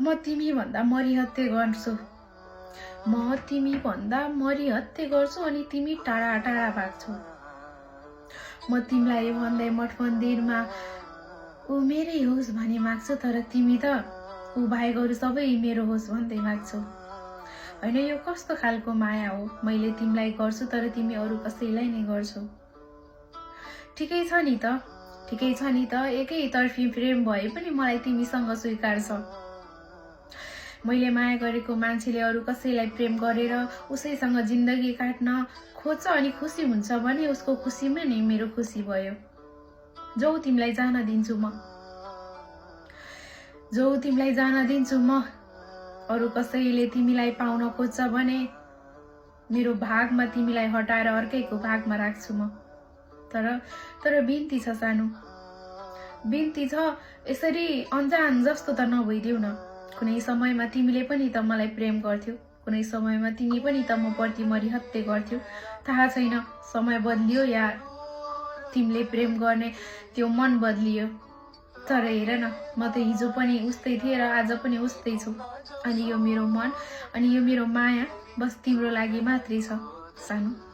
म तिमी भन्दा मरिहत्ते गर्छु, म तिमी भन्दा मरिहत्ते गर्छु अनि तिमी टाढा टाढा भाग्छौ। म तिमीलाई भन्दै मठ मन्दिरमा ऊ मेरै होस् भनी माग्छु, तर तिमी त ऊ बाहेक अरू सबै मेरो होस् भन्दै माग्छौ। होइन, यो कस्तो खालको माया हो? मैले तिमीलाई गर्छु तर तिमी अरू कसैलाई नै गर्छौ। ठिकै छ नि त, ठिकै छ नि त, एकैतर्फी प्रेम भए पनि मलाई तिमीसँग स्वीकार छ। मैले माया गरेको मान्छेले अरू कसैलाई प्रेम गरेर उसैसँग जिन्दगी काट्न खोज्छ अनि खुसी हुन्छ भने उसको खुसीमा नै मेरो खुसी भयो। जाऊ तिमीलाई जान दिन्छु म, जाऊ तिमीलाई जान दिन्छु म। अरू कसैले तिमीलाई पाउन खोज्छ भने मेरो भागमा तिमीलाई हटाएर अर्कैको भागमा राख्छु म। तर बिन्ती छ सानो, बिन्ती छ, यसरी अन्जान जस्तो त नभइदेऊ न। कुनै समयमा तिमीले पनि त मलाई प्रेम गर्थ्यौ, कुनै समयमा तिमी पनि त म प्रति मरिहत्ते गर्थ्यौ। थाहा छैन समय बदलियो या तिमीले प्रेम गर्ने त्यो मन बदलियो। तर हेर न, म त हिजो पनि उस्तै थिएँ र आज पनि उस्तै छु। अनि यो मेरो मन अनि यो मेरो माया बस तिम्रो लागि मात्रै छ सानो।